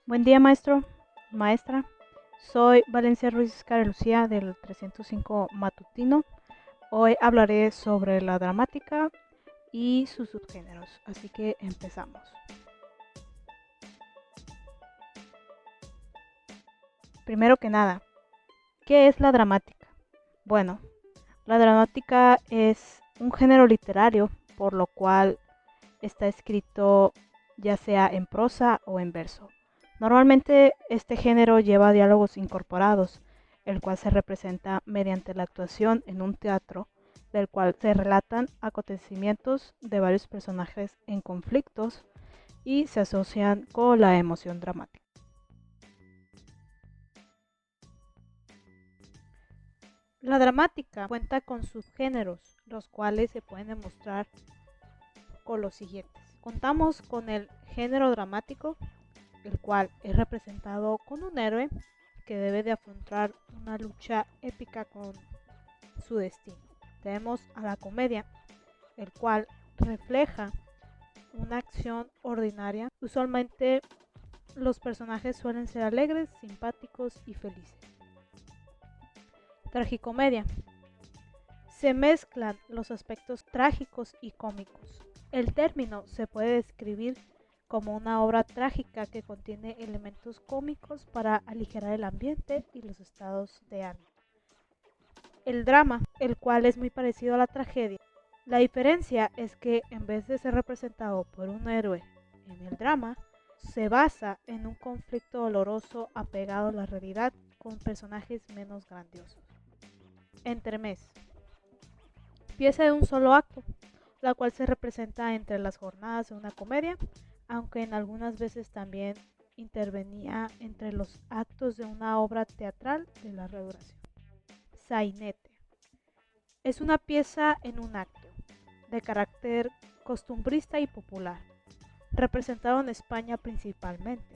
Buen día, maestro, maestra. Soy Valencia Ruiz Lucía del 305 Matutino. Hoy hablaré sobre la dramática y sus subgéneros, así que empezamos. Primero que nada, ¿qué es la dramática? Bueno, la dramática es un género literario por lo cual está escrito ya sea en prosa o en verso. Normalmente este género lleva diálogos incorporados, el cual se representa mediante la actuación en un teatro, del cual se relatan acontecimientos de varios personajes en conflictos y se asocian con la emoción dramática. La dramática cuenta con subgéneros, los cuales se pueden demostrar con los siguientes. Contamos con el género dramático, el cual es representado con un héroe que debe de afrontar una lucha épica con su destino. Tenemos a la comedia, el cual refleja una acción ordinaria. Usualmente los personajes suelen ser alegres, simpáticos y felices. Tragicomedia. Se mezclan los aspectos trágicos y cómicos. El término se puede describir como una obra trágica que contiene elementos cómicos para aligerar el ambiente y los estados de ánimo. El drama, el cual es muy parecido a la tragedia. La diferencia es que en vez de ser representado por un héroe en el drama, se basa en un conflicto doloroso apegado a la realidad con personajes menos grandiosos. Entremés. Pieza de un solo acto, la cual se representa entre las jornadas de una comedia, aunque en algunas veces también intervenía entre los actos de una obra teatral de larga duración. Sainete. Es una pieza en un acto, de carácter costumbrista y popular, representado en España principalmente.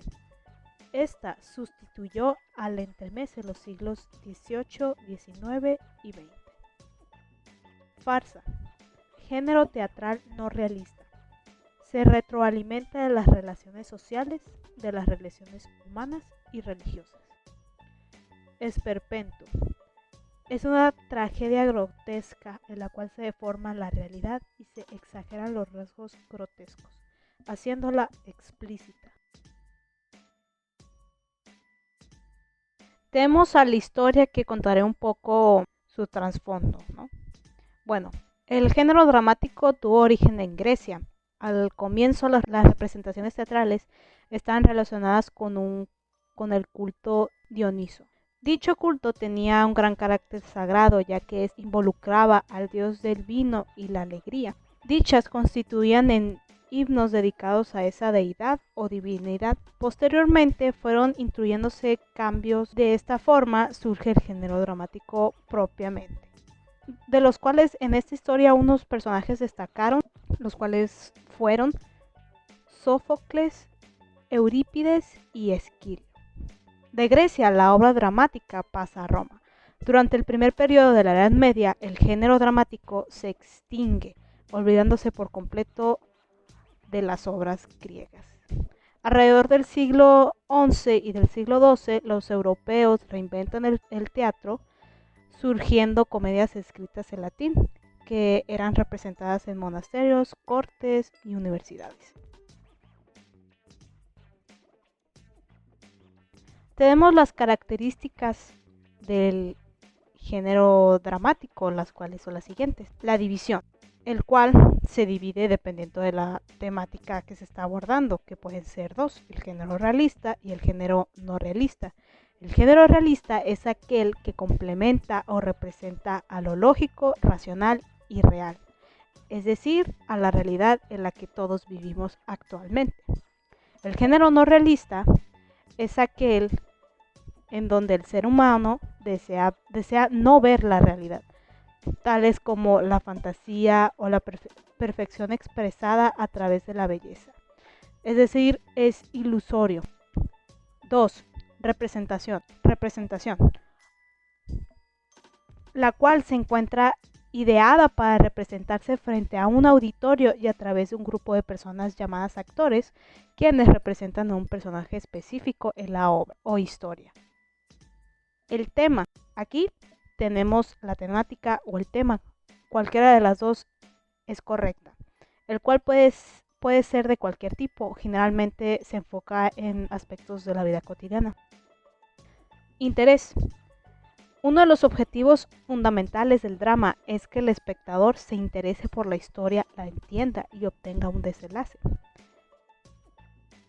Esta sustituyó al entremés en los siglos XVIII, XIX y XX. Farsa. Género teatral no realista. Se retroalimenta de las relaciones sociales, de las relaciones humanas y religiosas. Esperpento. Es una tragedia grotesca en la cual se deforma la realidad y se exageran los rasgos grotescos, haciéndola explícita. Tenemos a la historia que contaré un poco su trasfondo, ¿no? Bueno, el género dramático tuvo origen en Grecia. Al comienzo las representaciones teatrales estaban relacionadas con el culto Dioniso. Dicho culto tenía un gran carácter sagrado, ya que involucraba al dios del vino y la alegría. Dichas constituían en himnos dedicados a esa deidad o divinidad. Posteriormente fueron intruyéndose cambios. De esta forma surge el género dramático propiamente, de los cuales en esta historia unos personajes destacaron, los cuales fueron Sófocles, Eurípides y Esquilio. De Grecia, la obra dramática pasa a Roma. Durante el primer periodo de la Edad Media, el género dramático se extingue, olvidándose por completo de las obras griegas. Alrededor del siglo XI y del siglo XII, los europeos reinventan el teatro, surgiendo comedias escritas en latín, que eran representadas en monasterios, cortes y universidades. Tenemos las características del género dramático, las cuales son las siguientes. La división, el cual se divide dependiendo de la temática que se está abordando, que pueden ser dos, el género realista y el género no realista. El género realista es aquel que complementa o representa a lo lógico, racional y real, es decir, a la realidad en la que todos vivimos actualmente. El género no realista es aquel en donde el ser humano desea no ver la realidad, tales como la fantasía o la perfección expresada a través de la belleza. Es decir, es ilusorio. 2. Representación, la cual se encuentra ideada para representarse frente a un auditorio y a través de un grupo de personas llamadas actores, quienes representan a un personaje específico en la obra o historia. El tema. Aquí tenemos la temática o el tema. Cualquiera de las dos es correcta, el cual puede ser de cualquier tipo. Generalmente se enfoca en aspectos de la vida cotidiana. Interés. Uno de los objetivos fundamentales del drama es que el espectador se interese por la historia, la entienda y obtenga un desenlace.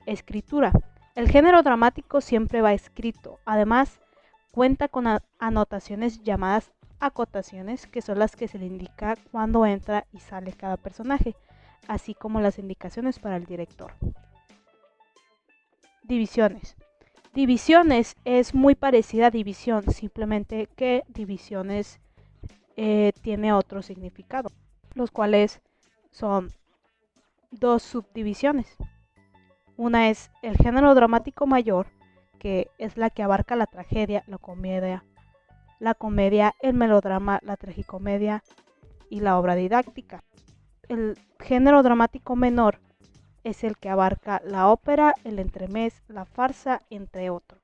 Escritura. El género dramático siempre va escrito. Además, cuenta con anotaciones llamadas acotaciones, que son las que se le indica cuando entra y sale cada personaje, así como las indicaciones para el director. Divisiones. Divisiones es muy parecida a división, simplemente que divisiones tiene otro significado, los cuales son dos subdivisiones. Una es el género dramático mayor, que es la que abarca la tragedia, la comedia, el melodrama, la tragicomedia y la obra didáctica. El género dramático menor es el que abarca la ópera, el entremés, la farsa, entre otros.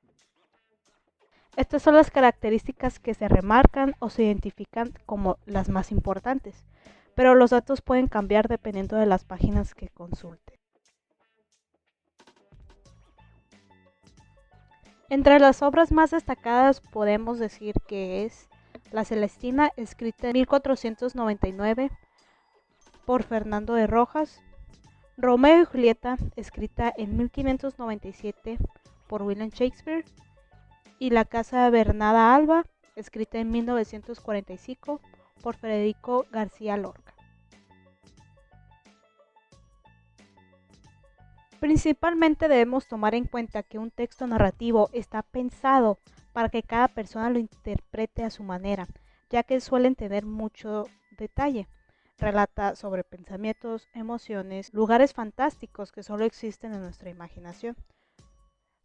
Estas son las características que se remarcan o se identifican como las más importantes, pero los datos pueden cambiar dependiendo de las páginas que consulte. Entre las obras más destacadas podemos decir que es La Celestina, escrita en 1499 por Fernando de Rojas, Romeo y Julieta, escrita en 1597 por William Shakespeare, y La Casa de Bernarda Alba, escrita en 1945 por Federico García Lorca. Principalmente debemos tomar en cuenta que un texto narrativo está pensado para que cada persona lo interprete a su manera, ya que suelen tener mucho detalle. Relata sobre pensamientos, emociones, lugares fantásticos que solo existen en nuestra imaginación,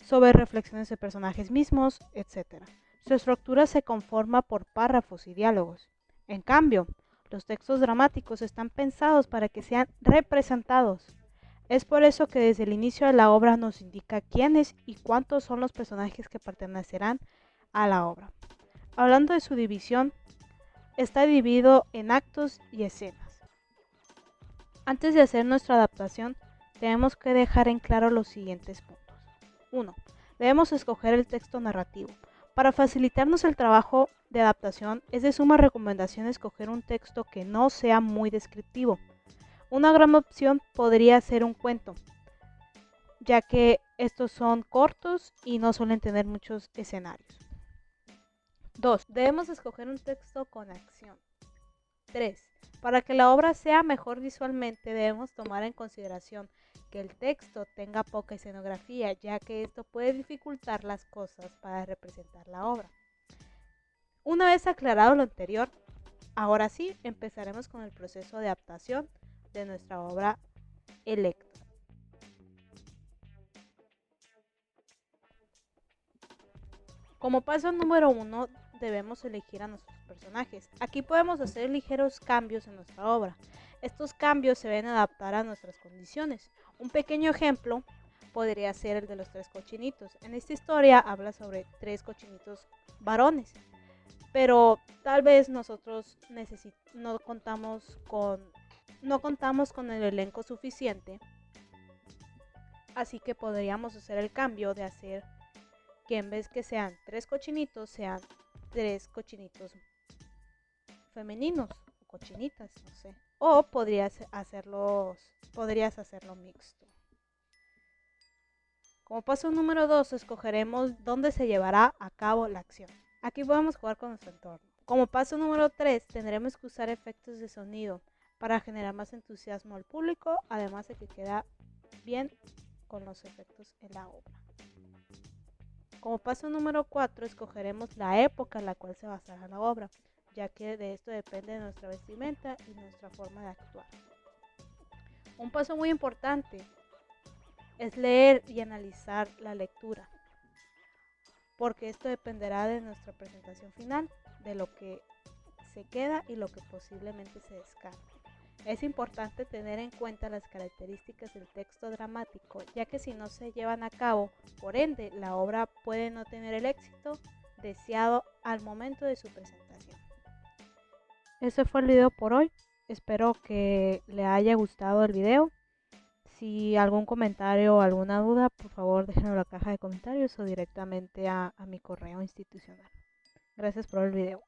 sobre reflexiones de personajes mismos, etc. Su estructura se conforma por párrafos y diálogos. En cambio, los textos dramáticos están pensados para que sean representados. Es por eso que desde el inicio de la obra nos indica quiénes y cuántos son los personajes que pertenecerán a la obra. Hablando de su división, está dividido en actos y escenas. Antes de hacer nuestra adaptación, tenemos que dejar en claro los siguientes puntos. 1. Debemos escoger el texto narrativo. Para facilitarnos el trabajo de adaptación, es de suma recomendación escoger un texto que no sea muy descriptivo. Una gran opción podría ser un cuento, ya que estos son cortos y no suelen tener muchos escenarios. 2. Debemos escoger un texto con acción. 3. Para que la obra sea mejor visualmente, debemos tomar en consideración que el texto tenga poca escenografía, ya que esto puede dificultar las cosas para representar la obra. Una vez aclarado lo anterior, ahora sí empezaremos con el proceso de adaptación de nuestra obra Electra. Como paso número 1, debemos elegir a nuestros personajes. Aquí podemos hacer ligeros cambios en nuestra obra. Estos cambios se deben adaptar a nuestras condiciones. Un pequeño ejemplo podría ser el de los 3 cochinitos. En esta historia habla sobre 3 cochinitos varones, pero tal vez nosotros no contamos con el elenco suficiente, así que podríamos hacer el cambio de hacer que en vez que sean 3 cochinitos, sean 3 cochinitos femeninos o cochinitas, no sé. O podrías hacerlo mixto. Como paso número 2, escogeremos dónde se llevará a cabo la acción. Aquí podemos jugar con nuestro entorno. Como paso número 3, tendremos que usar efectos de sonido para generar más entusiasmo al público, además de que queda bien con los efectos en la obra. Como paso número 4, escogeremos la época en la cual se basará la obra, ya que de esto depende de nuestra vestimenta y nuestra forma de actuar. Un paso muy importante es leer y analizar la lectura, porque esto dependerá de nuestra presentación final, de lo que se queda y lo que posiblemente se descarta. Es importante tener en cuenta las características del texto dramático, ya que si no se llevan a cabo, por ende, la obra puede no tener el éxito deseado al momento de su presentación. Ese fue el video por hoy. Espero que le haya gustado el video. Si algún comentario o alguna duda, por favor déjenlo en la caja de comentarios o directamente a mi correo institucional. Gracias por el video.